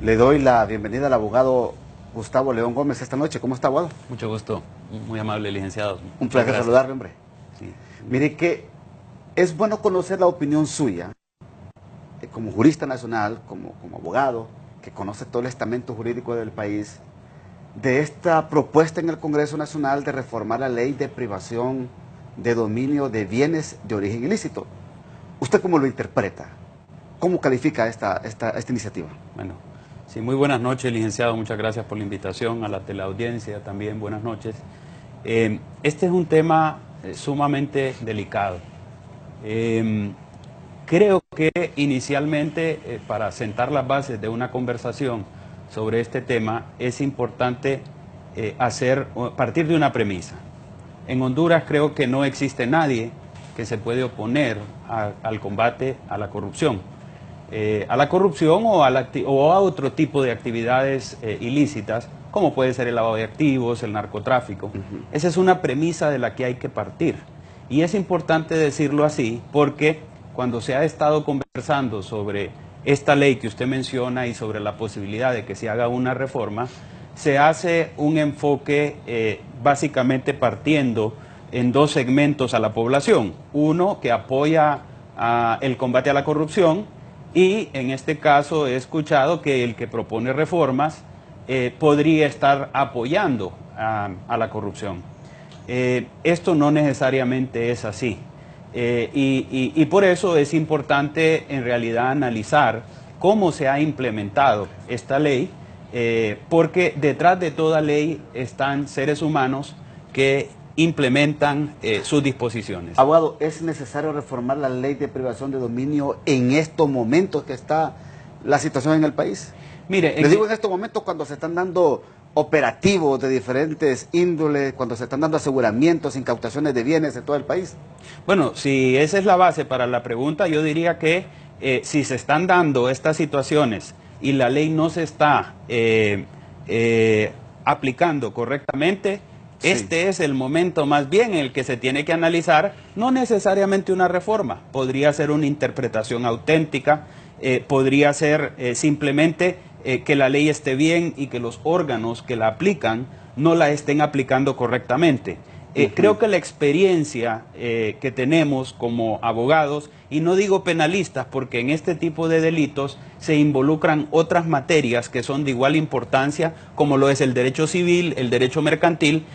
Le doy la bienvenida al abogado Gustavo León Gómez esta noche. ¿Cómo está, abogado? Mucho gusto, muy amable, licenciado. Un placer saludarle, hombre. Sí. Mire que es bueno conocer la opinión suya, como jurista nacional, como abogado, que conoce todo el estamento jurídico del país, de esta propuesta en el Congreso Nacional de reformar la ley de privación de dominio de bienes de origen ilícito. ¿Usted cómo lo interpreta? ¿Cómo califica esta iniciativa? Bueno, sí, muy buenas noches, licenciado. Muchas gracias por la invitación a la teleaudiencia también. Buenas noches. Este es un tema sumamente delicado. Creo que inicialmente, para sentar las bases de una conversación sobre este tema, es importante partir de una premisa. En Honduras creo que no existe nadie que se puede oponer al combate a la corrupción. O a otro tipo de actividades ilícitas, como puede ser el lavado de activos, el narcotráfico. Esa es una premisa de la que hay que partir. Y es importante decirlo así porque cuando se ha estado conversando sobre esta ley que usted menciona y sobre la posibilidad de que se haga una reforma, se hace un enfoque básicamente partiendo en dos segmentos a la población. Uno que apoya el combate a la corrupción, y en este caso he escuchado que el que propone reformas podría estar apoyando a la corrupción. Esto no necesariamente es así. Y por eso es importante en realidad analizar cómo se ha implementado esta ley, porque detrás de toda ley están seres humanos que implementan sus disposiciones. Abogado, ¿es necesario reformar la ley de privación de dominio en estos momentos que está la situación en el país? Mire, les digo en estos momentos cuando se están dando operativos de diferentes índoles, cuando se están dando aseguramientos, incautaciones de bienes en todo el país. Bueno, si esa es la base para la pregunta, yo diría que si se están dando estas situaciones y la ley no se está aplicando correctamente, sí, este es el momento más bien en el que se tiene que analizar, no necesariamente una reforma, podría ser una interpretación auténtica, podría ser simplemente que la ley esté bien y que los órganos que la aplican no la estén aplicando correctamente. Creo que la experiencia que tenemos como abogados, y no digo penalistas porque en este tipo de delitos se involucran otras materias que son de igual importancia, como lo es el derecho civil, el derecho mercantil,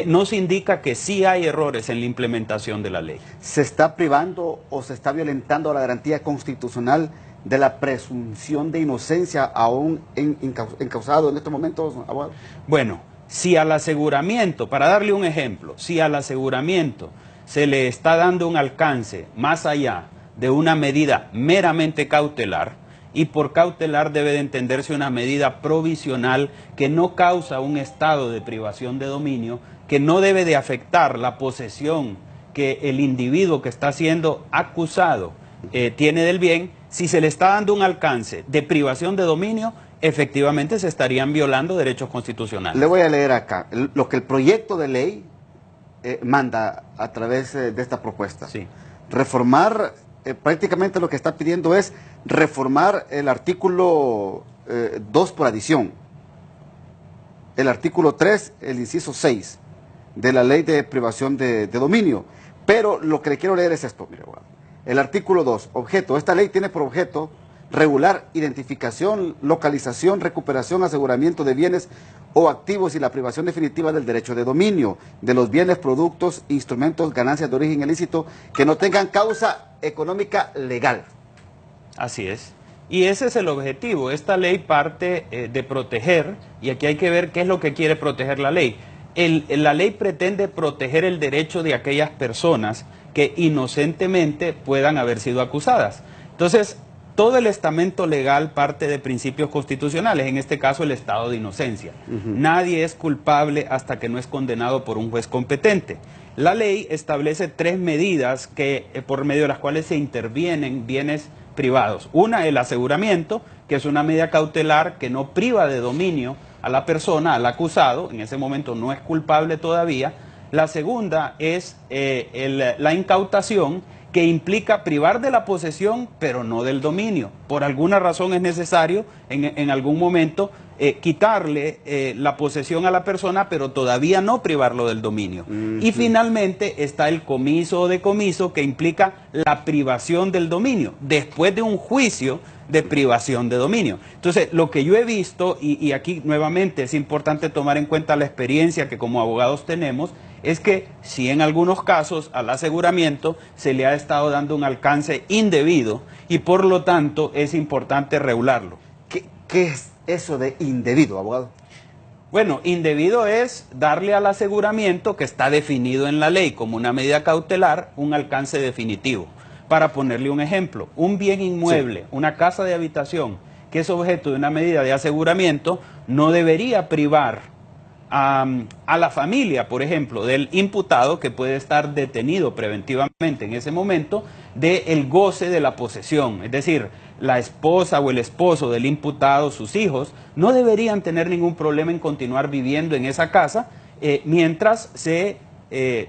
nos indica que sí hay errores en la implementación de la ley. ¿Se está privando o se está violentando la garantía constitucional de la presunción de inocencia aún encausado en estos momentos, abogado? Bueno, si al aseguramiento, para darle un ejemplo, si al aseguramiento se le está dando un alcance más allá de una medida meramente cautelar, y por cautelar debe de entenderse una medida provisional que no causa un estado de privación de dominio, que no debe de afectar la posesión que el individuo que está siendo acusado tiene del bien, si se le está dando un alcance de privación de dominio, efectivamente se estarían violando derechos constitucionales. Le voy a leer acá lo que el proyecto de ley manda a través de esta propuesta. Sí. Reformar, prácticamente lo que está pidiendo es reformar el artículo 2 por adición, el artículo 3, el inciso 6 de la ley de privación de dominio. Pero lo que le quiero leer es esto, mire, abogado. El artículo 2, objeto. Esta ley tiene por objeto regular identificación, localización, recuperación, aseguramiento de bienes o activos y la privación definitiva del derecho de dominio de los bienes, productos, instrumentos, ganancias de origen ilícito que no tengan causa económica legal. Así es. Y ese es el objetivo. Esta ley parte de proteger, y aquí hay que ver qué es lo que quiere proteger la ley. La ley pretende proteger el derecho de aquellas personas que inocentemente puedan haber sido acusadas. Entonces, todo el estamento legal parte de principios constitucionales, en este caso el estado de inocencia. Nadie es culpable hasta que no es condenado por un juez competente. La ley establece 3 medidas por medio de las cuales se intervienen bienes privados. Una, el aseguramiento, que es una medida cautelar que no priva de dominio a la persona, al acusado, en ese momento no es culpable todavía. La segunda es la incautación, que implica privar de la posesión, pero no del dominio. Por alguna razón es necesario en algún momento quitarle la posesión a la persona, pero todavía no privarlo del dominio. Y finalmente está el comiso o decomiso, que implica la privación del dominio, después de un juicio de privación de dominio. Entonces, lo que yo he visto, y aquí nuevamente es importante tomar en cuenta la experiencia que como abogados tenemos, es que si en algunos casos al aseguramiento se le ha estado dando un alcance indebido y por lo tanto es importante regularlo. ¿Qué es eso de indebido, abogado? Bueno, indebido es darle al aseguramiento, que está definido en la ley como una medida cautelar, un alcance definitivo. Para ponerle un ejemplo, un bien inmueble, sí, una casa de habitación que es objeto de una medida de aseguramiento, no debería privar a la familia, por ejemplo, del imputado, que puede estar detenido preventivamente en ese momento, del goce de la posesión. Es decir, la esposa o el esposo del imputado, sus hijos, no deberían tener ningún problema en continuar viviendo en esa casa mientras se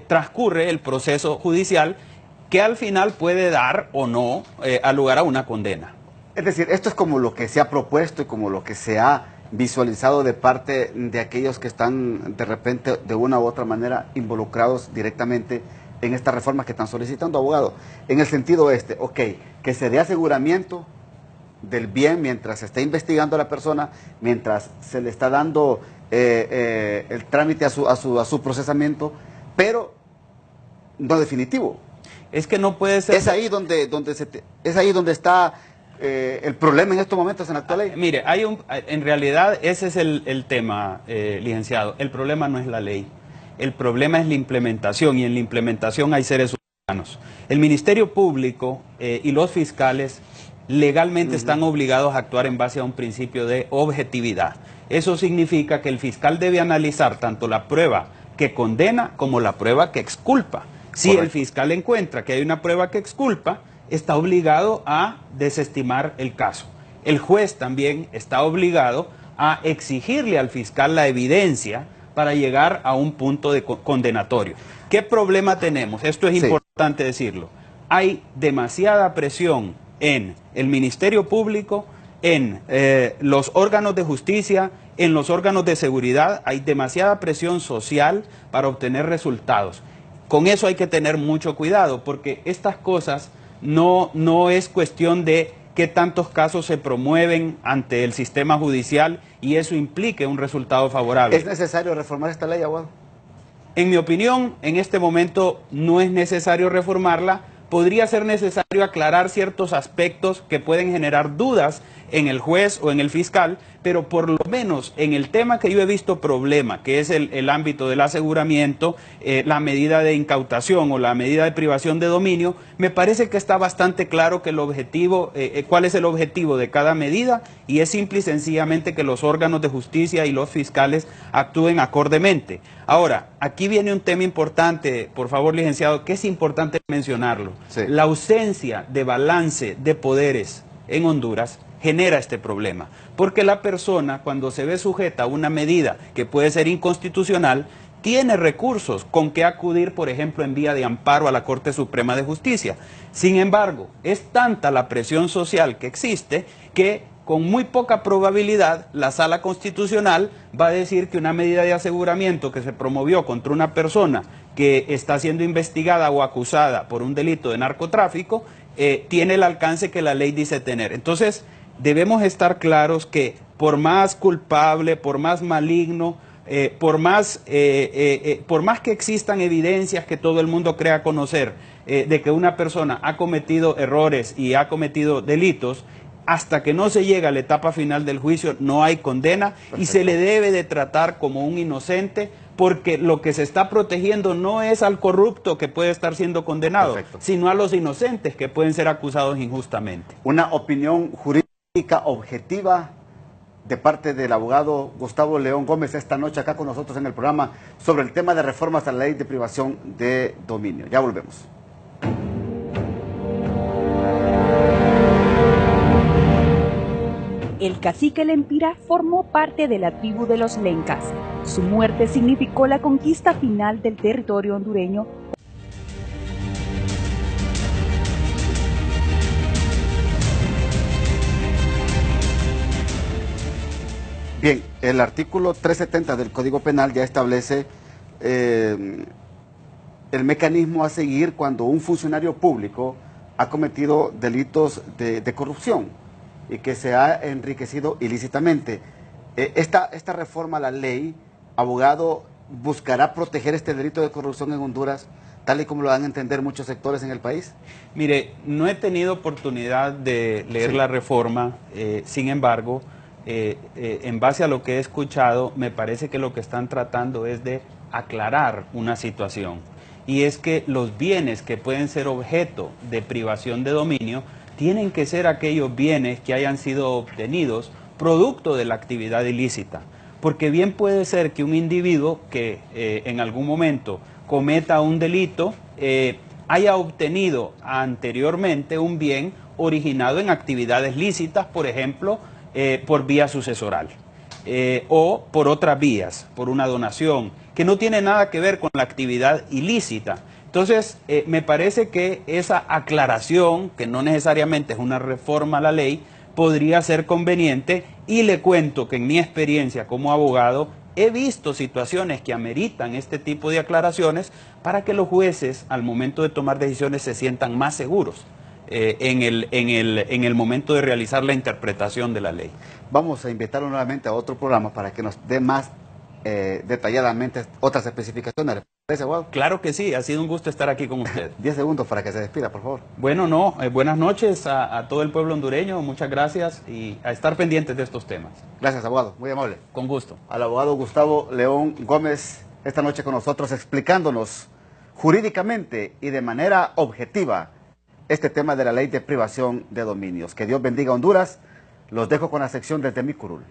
transcurre el proceso judicial, que al final puede dar o no al lugar a una condena. Es decir, esto es como lo que se ha propuesto y como lo que se ha visualizado de parte de aquellos que están de repente de una u otra manera involucrados directamente en estas reformas que están solicitando, abogado. En el sentido que se dé aseguramiento del bien mientras se está investigando a la persona, mientras se le está dando el trámite a su procesamiento, pero no definitivo. Es que no puede ser... Es ahí donde está el problema en estos momentos en la actual ley. Mire, en realidad ese es el tema, licenciado. El problema no es la ley, el problema es la implementación, y en la implementación hay seres humanos. El Ministerio Público y los fiscales legalmente están obligados a actuar en base a un principio de objetividad. Eso significa que el fiscal debe analizar tanto la prueba que condena como la prueba que exculpa. Si el fiscal encuentra que hay una prueba que exculpa, está obligado a desestimar el caso. El juez también está obligado a exigirle al fiscal la evidencia para llegar a un punto de condenatorio. ¿Qué problema tenemos? Esto es importante decirlo. Hay demasiada presión en el Ministerio Público, en los órganos de justicia, en los órganos de seguridad. Hay demasiada presión social para obtener resultados. Con eso hay que tener mucho cuidado, porque estas cosas no es cuestión de qué tantos casos se promueven ante el sistema judicial y eso implique un resultado favorable. ¿Es necesario reformar esta ley, abogado? En mi opinión, en este momento no es necesario reformarla. Podría ser necesario aclarar ciertos aspectos que pueden generar dudas en el juez o en el fiscal, pero por lo menos en el tema que yo he visto problema, que es el ámbito del aseguramiento, la medida de incautación o la medida de privación de dominio, me parece que está bastante claro que el objetivo, cuál es el objetivo de cada medida, y es simple y sencillamente que los órganos de justicia y los fiscales actúen acordemente. Ahora, aquí viene un tema importante, por favor, licenciado, que es importante mencionarlo. Sí. La ausencia de balance de poderes en Honduras genera este problema, porque la persona, cuando se ve sujeta a una medida que puede ser inconstitucional, tiene recursos con que acudir, por ejemplo, en vía de amparo a la Corte Suprema de Justicia. Sin embargo, es tanta la presión social que existe que con muy poca probabilidad la Sala Constitucional va a decir que una medida de aseguramiento que se promovió contra una persona que está siendo investigada o acusada por un delito de narcotráfico tiene el alcance que la ley dice tener. Entonces, debemos estar claros que por más culpable, por más maligno, por más que existan evidencias que todo el mundo crea conocer de que una persona ha cometido errores y ha cometido delitos, hasta que no se llega a la etapa final del juicio no hay condena. Perfecto. Y se le debe de tratar como un inocente, porque lo que se está protegiendo no es al corrupto que puede estar siendo condenado, perfecto, sino a los inocentes que pueden ser acusados injustamente. Una opinión jurídica objetiva de parte del abogado Gustavo León Gómez esta noche acá con nosotros en el programa sobre el tema de reformas a la ley de privación de dominio. Ya volvemos. El cacique Lempira formó parte de la tribu de los Lencas. Su muerte significó la conquista final del territorio hondureño. Bien, el artículo 370 del Código Penal ya establece el mecanismo a seguir cuando un funcionario público ha cometido delitos de corrupción y que se ha enriquecido ilícitamente. Esta reforma a la ley, abogado, buscará proteger este delito de corrupción en Honduras, tal y como lo dan a entender muchos sectores en el país. Mire, no he tenido oportunidad de leer la reforma, sin embargo, en base a lo que he escuchado, me parece que lo que están tratando es de aclarar una situación. Y es que los bienes que pueden ser objeto de privación de dominio tienen que ser aquellos bienes que hayan sido obtenidos producto de la actividad ilícita. Porque bien puede ser que un individuo que en algún momento cometa un delito haya obtenido anteriormente un bien originado en actividades lícitas, por ejemplo, por vía sucesoral o por otras vías, por una donación, que no tiene nada que ver con la actividad ilícita. Entonces, me parece que esa aclaración, que no necesariamente es una reforma a la ley, podría ser conveniente, y le cuento que en mi experiencia como abogado he visto situaciones que ameritan este tipo de aclaraciones para que los jueces al momento de tomar decisiones se sientan más seguros en el momento de realizar la interpretación de la ley. Vamos a invitarlo nuevamente a otro programa para que nos dé más detalladamente otras especificaciones. ¿Le parece, abogado? Claro que sí, ha sido un gusto estar aquí con usted. 10 segundos para que se despida, por favor. Bueno, buenas noches a todo el pueblo hondureño, muchas gracias y a estar pendientes de estos temas. Gracias, abogado, muy amable. Con gusto. Al abogado Gustavo León Gómez, esta noche con nosotros explicándonos jurídicamente y de manera objetiva este tema de la ley de privación de dominios. Que Dios bendiga a Honduras. Los dejo con la sección desde mi curul.